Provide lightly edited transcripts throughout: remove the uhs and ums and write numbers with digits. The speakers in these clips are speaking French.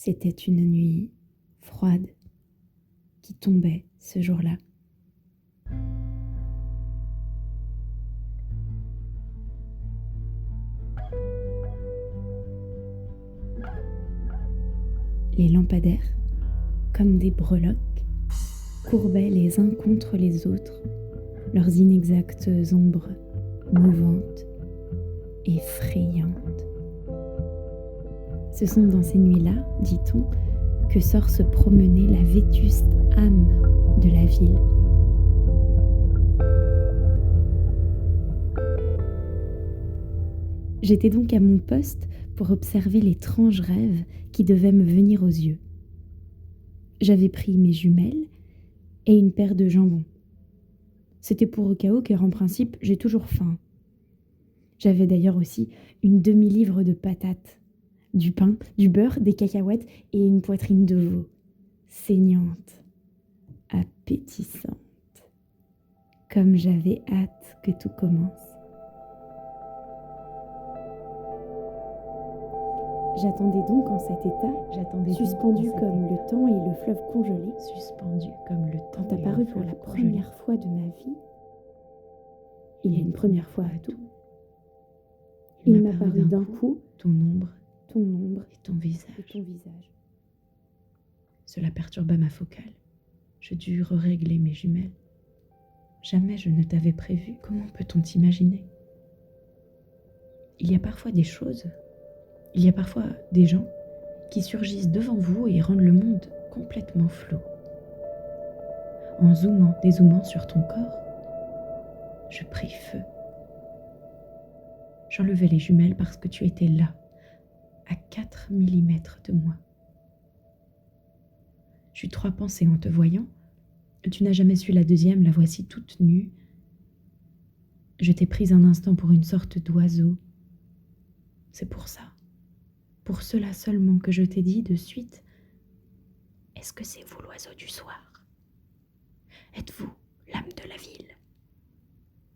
C'était une nuit froide qui tombait ce jour-là. Les lampadaires, comme des breloques, courbaient les uns contre les autres, leurs inexactes ombres mouvantes, effrayantes. Ce sont dans ces nuits-là, dit-on, que sort se promener la vétuste âme de la ville. J'étais donc à mon poste pour observer l'étrange rêve qui devait me venir aux yeux. J'avais pris mes jumelles et une paire de jambons. C'était pour au cas où, car en principe, j'ai toujours faim. J'avais d'ailleurs aussi une demi-livre de patates, du pain, du beurre, des cacahuètes et une poitrine de veau, saignante, appétissante. Comme j'avais hâte que tout commence. J'attendais donc en cet état, suspendu comme le temps et le fleuve congelé, quand apparut pour la première fois de ma vie. Il y a une première fois à tout. Il m'apparut d'un coup ton ombre et ton visage. Cela perturba ma focale. Je dus régler mes jumelles. Jamais je ne t'avais prévu. Comment peut-on t'imaginer? Il y a parfois des choses, il y a parfois des gens qui surgissent devant vous et rendent le monde complètement flou. En dézoomant sur ton corps, je pris feu. J'enlevai les jumelles parce que tu étais là, à 4 mm de moi. J'eus 3 pensées en te voyant. Tu n'as jamais su la deuxième, la voici toute nue. Je t'ai prise un instant pour une sorte d'oiseau. C'est pour ça, pour cela seulement que je t'ai dit de suite, est-ce que c'est vous l'oiseau du soir? Êtes-vous l'âme de la ville?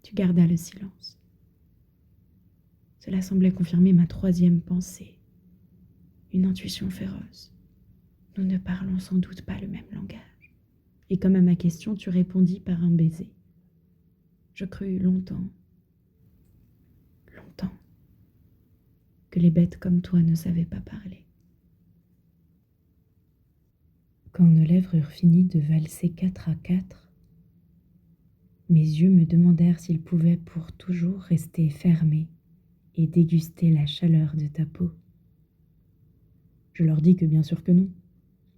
Tu gardas le silence. Cela semblait confirmer ma 3e pensée, une intuition féroce. Nous ne parlons sans doute pas le même langage. Et comme à ma question, tu répondis par un baiser. Je crus longtemps, que les bêtes comme toi ne savaient pas parler. Quand nos lèvres eurent fini de valser 4 à 4, mes yeux me demandèrent s'ils pouvaient pour toujours rester fermés et déguster la chaleur de ta peau. Je leur dis que bien sûr que non.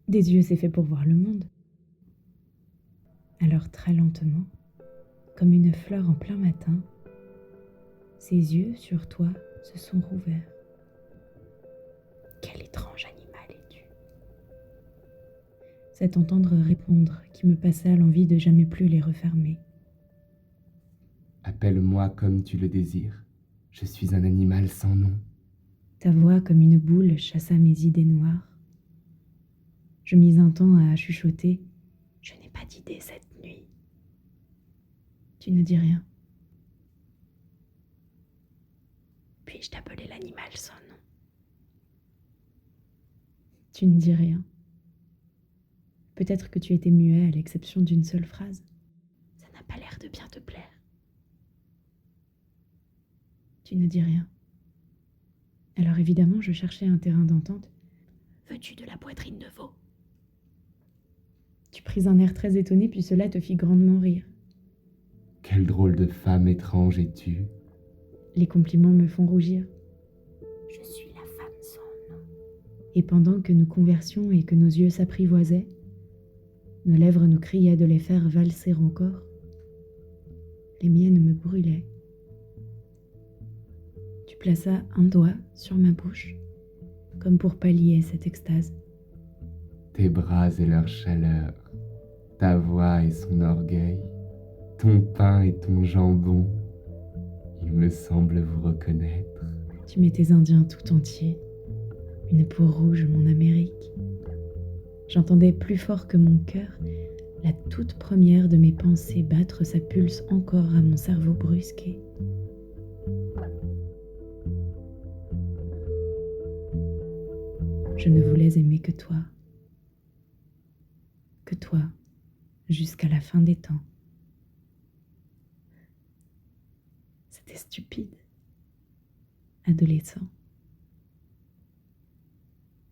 Des yeux, c'est fait pour voir le monde. Alors très lentement, comme une fleur en plein matin, ses yeux sur toi se sont rouverts. Quel étrange animal es-tu? C'est t'entendre répondre qui me passa l'envie de jamais plus les refermer. Appelle-moi comme tu le désires. Je suis un animal sans nom. Ta voix comme une boule chassa mes idées noires. Je mis un temps à chuchoter. Je n'ai pas d'idée cette nuit. Tu ne dis rien. Puis-je t'appeler l'animal sans nom? Tu ne dis rien. Peut-être que tu étais muet à l'exception d'une seule phrase. Ça n'a pas l'air de bien te plaire. Tu ne dis rien. Alors évidemment, je cherchais un terrain d'entente. Veux-tu de la poitrine de veau? Tu pris un air très étonné, puis cela te fit grandement rire. Quelle drôle de femme étrange es-tu? Les compliments me font rougir. Je suis la femme sans nom. Et pendant que nous conversions et que nos yeux s'apprivoisaient, nos lèvres nous criaient de les faire valser encore. Les miennes me brûlaient. Tu plaças un doigt sur ma bouche, comme pour pallier cette extase. Tes bras et leur chaleur, ta voix et son orgueil, ton pain et ton jambon, il me semble vous reconnaître. Tu m'étais indien tout entier, une peau rouge, mon Amérique. J'entendais plus fort que mon cœur la toute première de mes pensées battre sa pulse encore à mon cerveau brusqué. je ne voulais aimer que toi, jusqu'à la fin des temps. C'était stupide, adolescent.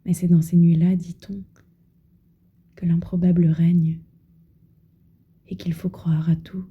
Mais c'est dans ces nuits-là, dit-on, que l'improbable règne et qu'il faut croire à tout.